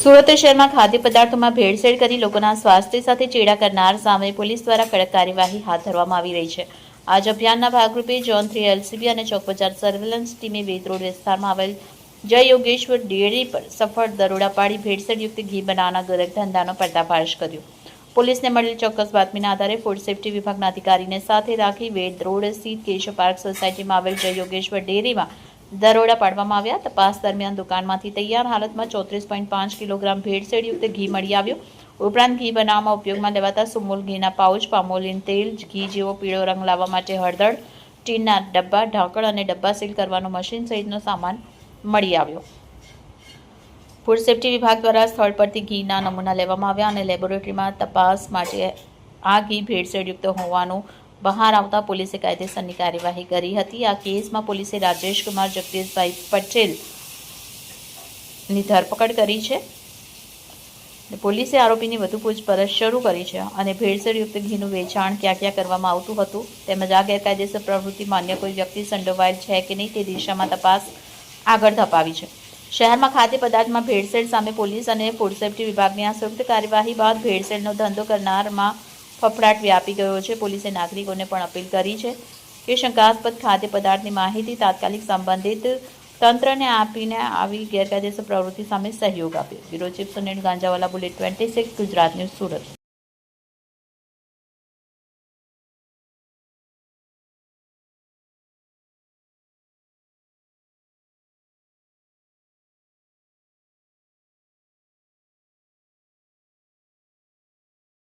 સુરત શહેરમાં ખાદ્ય પદાર્થોમાં ભેળસેળ કરી લોકોના સ્વાસ્થ્ય સાથે ચેડા કરનાર સામે પોલીસ દ્વારા કડક કાર્યવાહી હાથ ધરવામાં આવી રહી છે. આજ અભિયાનના ભાગરૂપે ઝોન 3 એલસીબી અને ચોક બજાર સર્વેલન્સ ટીમે વેદ રોડ વિસ્તારમાં આવેલ જય યોગેશ્વર ડેરી પર સફળ દરોડા પાડી ભેળસેળયુક્ત ઘી બનાવવાના ગરક ધંધાનો પર્દાફાશ કર્યો. પોલીસને મળેલ ચોક્કસ બાતમીના આધારે ફૂડ સેફ્ટી વિભાગના અધિકારીને સાથે રાખી વેદ રોડ સ્થિત કેશવ પાર્ક સોસાયટીમાં આવેલ જય યોગેશ્વર ડેરીમાં દરોડા પાડવામાં આવ્યા. તપાસ દરમિયાન દુકાનમાંથી તૈયાર હાલતમાં 34.5 કિલોગ્રામ ભેળસેળયુક્ત ઘી મળી આવ્યું. ઉપરાંત ઘી બનાવવામાં ઉપયોગમાં લેવાતા સુમૂલ ઘીના પાઉચ, પામોલીન તેલ, ઘી જેવો પીળો રંગ લાવવા માટે હળદર, ટીનના ડબ્બા, ઢાંકણ અને ડબ્બા સીલ કરવાનું મશીન સહિતનો સામાન મળી આવ્યો. ફૂડ સેફ્ટી વિભાગ દ્વારા સ્થળ પરથી ઘીના નમૂના લેવામાં આવ્યા અને લેબોરેટરીમાં તપાસ માટે આ ઘી ભેળસેળયુક્ત હોવાનું બહાર આવતા પોલીસે કાયદેસરની કાર્યવાહી કરી હતી. આ કેસમાં પોલીસે રાજેશ કુમાર જગદીશભાઈ પટેલની ધરપકડ કરી છે. પોલીસે આરોપીની વધુ પૂછપરછ શરૂ કરી છે અને ભેળસેળયુક્ત ઘીનું વેચાણ ક્યાં ક્યાં કરવામાં આવતું હતું તેમજ આ ગેરકાયદેસર પ્રવૃત્તિમાં અન્ય કોઈ વ્યક્તિ સંડોવાયેલ છે કે નહીં તે દિશામાં તપાસ આગળ ધપાવી છે. શહેરમાં ખાદ્ય પદાર્થમાં ભેળસેળ સામે પોલીસ અને ફૂડ સેફ્ટી વિભાગની આ સંયુક્ત કાર્યવાહી બાદ ભેળસેળનો ધંધો કરનારમાં ફફડાટ વ્યાપી ગયો છે. પોલીસે નાગરિકોને પણ અપીલ કરી છે કે શંકાસ્પદ ખાદ્ય પદાર્થની માહિતી તાત્કાલિક સંબંધિત તંત્રને આપીને આવી ગેરકાયદેસર પ્રવૃત્તિ સામે સહયોગ આપ્યો. Bureau chief Sunil Ganjawala, bullet 26, Gujarat news, Surat.